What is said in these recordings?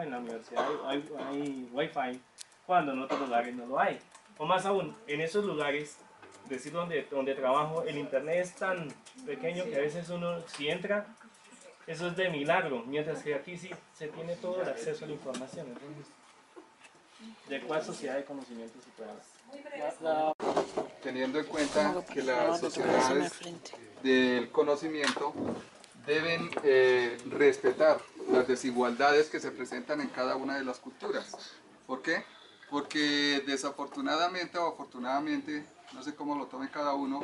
en la universidad hay wifi, cuando en otros lugares no lo hay. O más aún, en esos lugares, decir donde trabajo, el internet es tan pequeño que a veces uno, si entra, eso es de milagro, mientras que aquí sí se tiene todo el acceso a la información. Entonces, ¿de cuál sociedad de conocimiento se puede hablar? Teniendo en cuenta que las sociedades del conocimiento deben respetar las desigualdades que se presentan en cada una de las culturas. ¿Por qué? Porque desafortunadamente o afortunadamente, no sé cómo lo tome cada uno,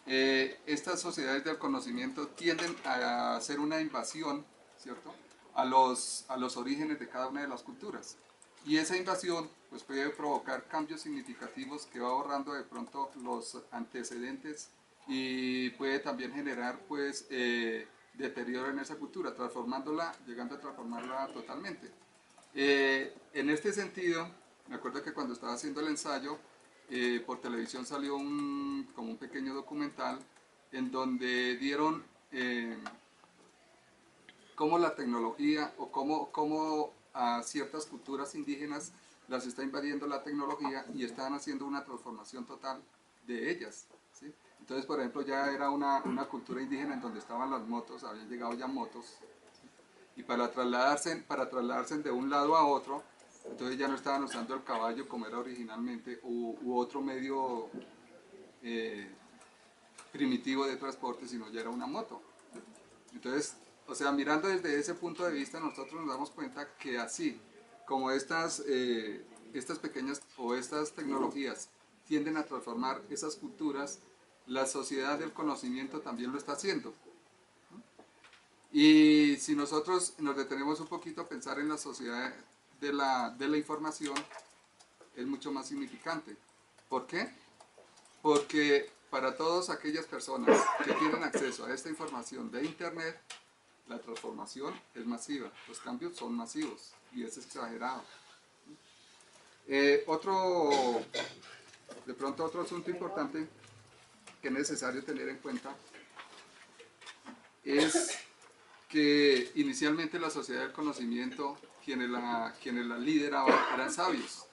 estas sociedades del conocimiento tienden a hacer una invasión, ¿cierto?, a los orígenes de cada una de las culturas. Y esa invasión pues, puede provocar cambios significativos que va borrando de pronto los antecedentes y puede también generar pues, deterioro en esa cultura, transformándola, llegando a transformarla totalmente. En este sentido, me acuerdo que cuando estaba haciendo el ensayo, por televisión salió como un pequeño documental en donde dieron cómo la tecnología o cómo a ciertas culturas indígenas las está invadiendo la tecnología y están haciendo una transformación total de ellas, ¿sí? Entonces, por ejemplo, ya era una cultura indígena en donde estaban las motos, habían llegado ya motos, ¿sí? Y para trasladarse de un lado a otro, entonces ya no estaban usando el caballo como era originalmente u otro medio eh, primitivo de transporte, sino ya era una moto. Entonces, o sea, mirando desde ese punto de vista, nosotros nos damos cuenta que así como estas pequeñas o estas tecnologías tienden a transformar esas culturas, la sociedad del conocimiento también lo está haciendo. Y si nosotros nos detenemos un poquito a pensar en la sociedad de la información, es mucho más significante. ¿Por qué? Porque para todas aquellas personas que tienen acceso a esta información de Internet, la transformación es masiva, los cambios son masivos y es exagerado. De pronto otro asunto importante que es necesario tener en cuenta es que inicialmente la sociedad del conocimiento, quienes la lideraban eran sabios,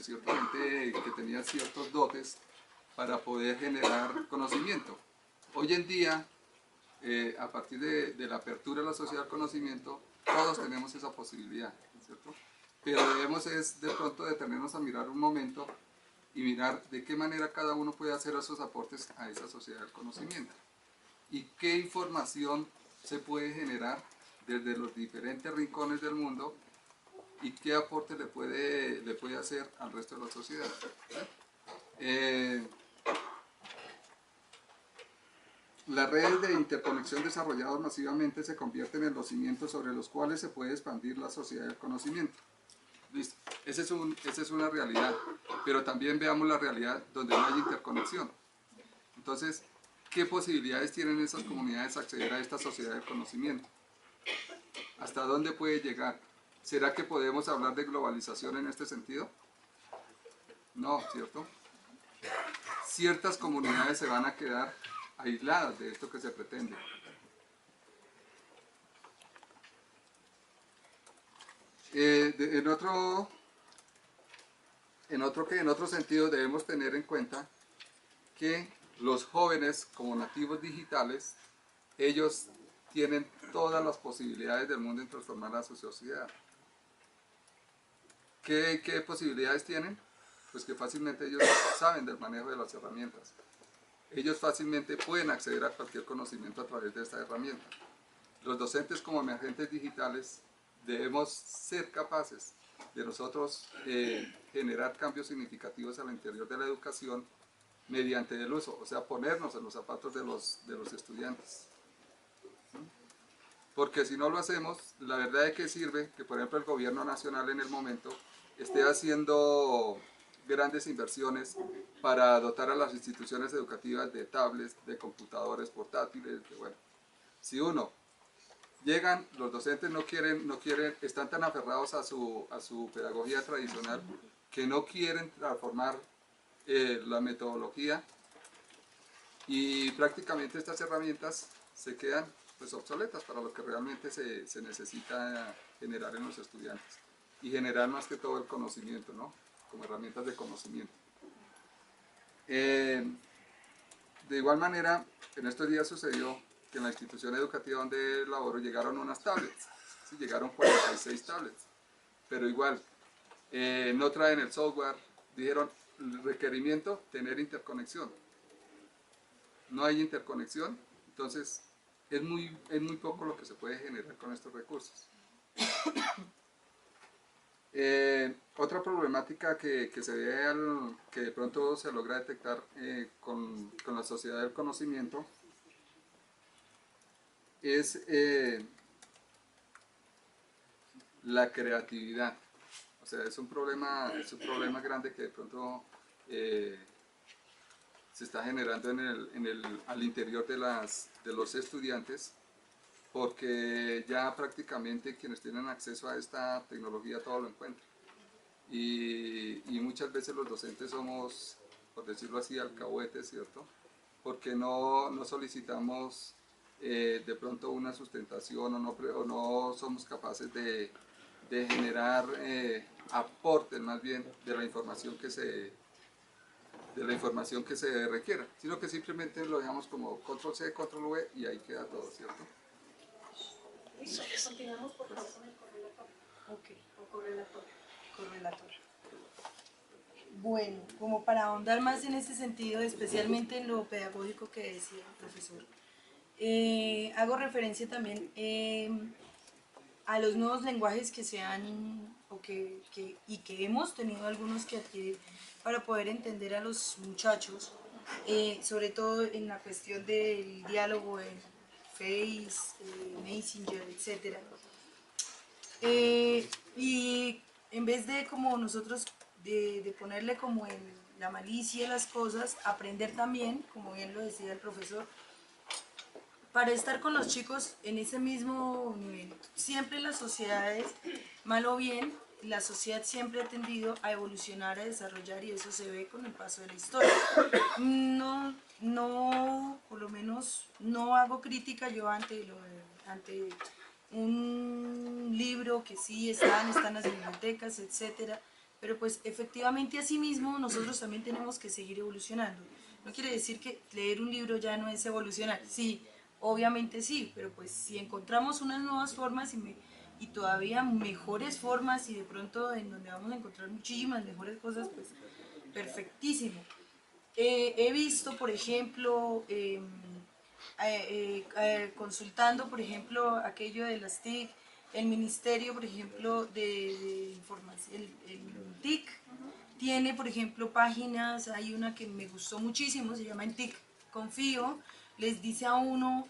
ciertamente que tenían ciertos dotes para poder generar conocimiento. Hoy en día, a partir de la apertura de la sociedad del conocimiento, todos tenemos esa posibilidad, ¿cierto? Pero debemos es de pronto detenernos a mirar un momento y mirar de qué manera cada uno puede hacer esos aportes a esa sociedad del conocimiento y qué información se puede generar desde los diferentes rincones del mundo y qué aporte le puede hacer al resto de la sociedad. Las redes de interconexión desarrolladas masivamente se convierten en los cimientos sobre los cuales se puede expandir la sociedad del conocimiento. ¿Listo? Esa es una realidad, pero también veamos la realidad donde no hay interconexión. Entonces, ¿qué posibilidades tienen esas comunidades de acceder a esta sociedad del conocimiento? ¿Hasta dónde puede llegar? ¿Será que podemos hablar de globalización en este sentido? No, ¿cierto? Ciertas comunidades se van a quedar aisladas de esto que se pretende. En otro sentido debemos tener en cuenta que los jóvenes como nativos digitales, ellos tienen todas las posibilidades del mundo en transformar a su sociedad. ¿Qué posibilidades tienen? Pues que fácilmente ellos saben del manejo de las herramientas. Ellos fácilmente pueden acceder a cualquier conocimiento a través de esta herramienta. Los docentes como emergentes digitales debemos ser capaces de nosotros generar cambios significativos al interior de la educación mediante el uso, o sea, ponernos en los zapatos de los estudiantes. Porque si no lo hacemos, la verdad es que sirve que, por ejemplo, el gobierno nacional en el momento esté haciendo grandes inversiones para dotar a las instituciones educativas de tablets, de computadores portátiles, bueno. Si llegan, los docentes no quieren, están tan aferrados a su pedagogía tradicional que no quieren transformar la metodología y prácticamente estas herramientas se quedan pues, obsoletas para lo que realmente se necesita generar en los estudiantes y generar más que todo el conocimiento, ¿no? Como herramientas de conocimiento. De igual manera, en estos días sucedió que en la institución educativa donde laboro llegaron unas tablets, ¿sí? Llegaron 46 tablets, pero igual no traen el software, dijeron requerimiento, tener interconexión. No hay interconexión, entonces es muy poco lo que se puede generar con estos recursos. Otra problemática que se ve, que de pronto se logra detectar con la sociedad del conocimiento, es la creatividad. O sea, es un problema grande que de pronto se está generando al interior de los estudiantes, porque ya prácticamente quienes tienen acceso a esta tecnología todo lo encuentran. Y muchas veces los docentes somos, por decirlo así, alcahuetes, ¿cierto? Porque no solicitamos de pronto una sustentación o no somos capaces de generar aportes más bien de la información que se requiera, sino que simplemente lo dejamos como control C, control V y ahí queda todo, ¿cierto? Continuamos por favor con el correlator. Ok, o correlator. Correlator. Bueno, como para ahondar más en ese sentido, especialmente en lo pedagógico que decía el profesor, hago referencia también a los nuevos lenguajes que se han y que hemos tenido algunos que adquirir para poder entender a los muchachos, sobre todo en la cuestión del diálogo en Face, Messenger, etc. Y en vez de como nosotros de ponerle como en la malicia las cosas, aprender también, como bien lo decía el profesor, para estar con los chicos en ese mismo nivel. Siempre las sociedades, mal o bien, la sociedad siempre ha tendido a evolucionar, a desarrollar, y eso se ve con el paso de la historia. Por lo menos no hago crítica yo ante un libro que sí están en las bibliotecas, etcétera, pero pues efectivamente asimismo nosotros también tenemos que seguir evolucionando. No quiere decir que leer un libro ya no es evolucionar, sí, obviamente sí, pero pues si encontramos unas nuevas formas y todavía mejores formas, y de pronto en donde vamos a encontrar muchísimas mejores cosas, pues perfectísimo. He visto, por ejemplo, consultando, por ejemplo, aquello de las TIC, el Ministerio, por ejemplo, de Información, el TIC, tiene, por ejemplo, páginas, hay una que me gustó muchísimo, se llama En TIC Confío, les dice a uno,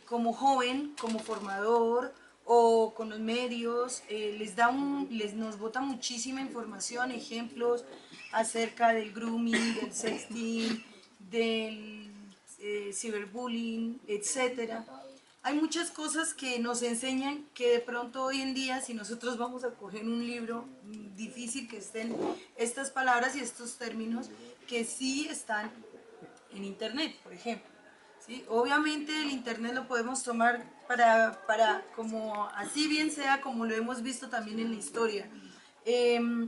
como joven, como formador, o con los medios, nos bota muchísima información, ejemplos acerca del grooming, del sexting, del ciberbullying, etc. Hay muchas cosas que nos enseñan que de pronto hoy en día, si nosotros vamos a coger un libro, difícil que estén estas palabras y estos términos que sí están en internet, por ejemplo. ¿Sí? Obviamente el internet lo podemos tomar para como así bien sea como lo hemos visto también en la historia.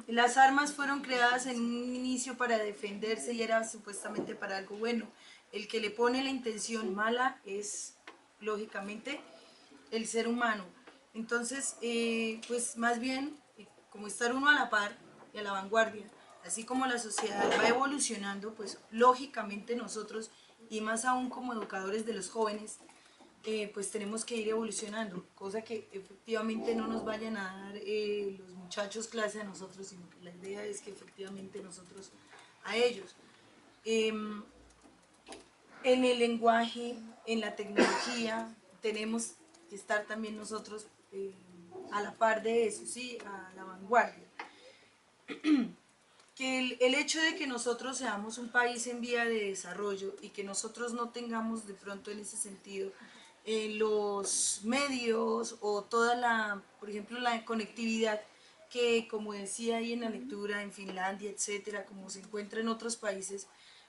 Las armas fueron creadas en un inicio para defenderse y era supuestamente para algo bueno. El que le pone la intención mala es, lógicamente, el ser humano. Entonces, pues más bien, como estar uno a la par y a la vanguardia, así como la sociedad va evolucionando, pues lógicamente nosotros, y más aún como educadores de los jóvenes, pues tenemos que ir evolucionando, cosa que efectivamente no nos vayan a dar los muchachos clase a nosotros, sino que la idea es que efectivamente nosotros a ellos. En el lenguaje, en la tecnología, tenemos que estar también nosotros a la par de eso, ¿sí? A la vanguardia. Que el hecho de que nosotros seamos un país en vía de desarrollo y que nosotros no tengamos de pronto en ese sentido los medios o toda por ejemplo, la conectividad que, como decía ahí en la lectura, en Finlandia, etcétera, como se encuentra en otros países,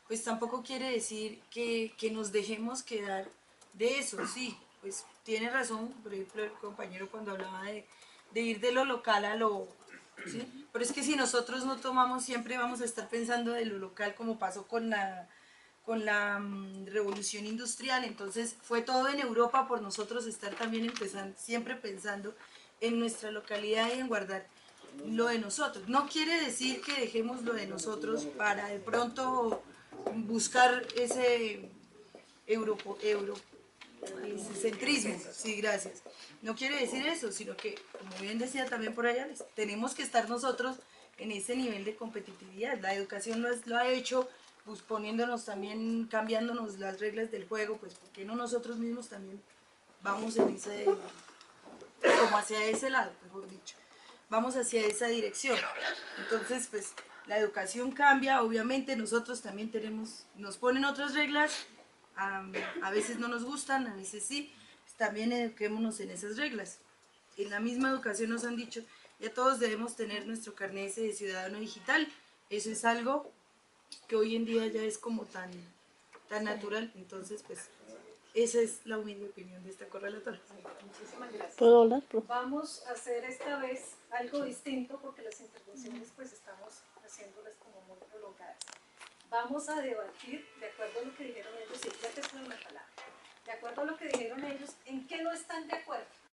pues tampoco quiere decir que nos dejemos quedar de eso, sí, pues tiene razón, por ejemplo, el compañero cuando hablaba de ir de lo local a lo... ¿sí? Pero es que si nosotros no tomamos, siempre vamos a estar pensando de lo local, como pasó con la revolución industrial. Entonces fue todo en Europa por nosotros estar también empezando, siempre pensando en nuestra localidad y en guardar lo de nosotros. No quiere decir que dejemos lo de nosotros para de pronto buscar ese eurocentrismo, sí, gracias. No quiere decir eso, sino que, como bien decía también por allá, tenemos que estar nosotros en ese nivel de competitividad. La educación lo ha hecho, pues poniéndonos también, cambiándonos las reglas del juego, pues ¿por qué no nosotros mismos también vamos en ese, como hacia ese lado, mejor dicho? Vamos hacia esa dirección. Entonces, pues la educación cambia, obviamente nosotros también nos ponen otras reglas, a veces no nos gustan, a veces sí, pues también eduquémonos en esas reglas. En la misma educación nos han dicho, ya todos debemos tener nuestro carnet de ciudadano digital. Eso es algo que hoy en día ya es como tan natural. Entonces, pues, esa es la humilde opinión de esta correlatora. Muchísimas gracias. ¿Puedo hablar? Vamos a hacer esta vez algo distinto porque las intervenciones pues estamos haciéndolas como muy prolongadas. Vamos a debatir, de acuerdo a lo que dijeron ellos, sí, ya te doy una palabra, de acuerdo a lo que dijeron ellos, en qué no están de acuerdo.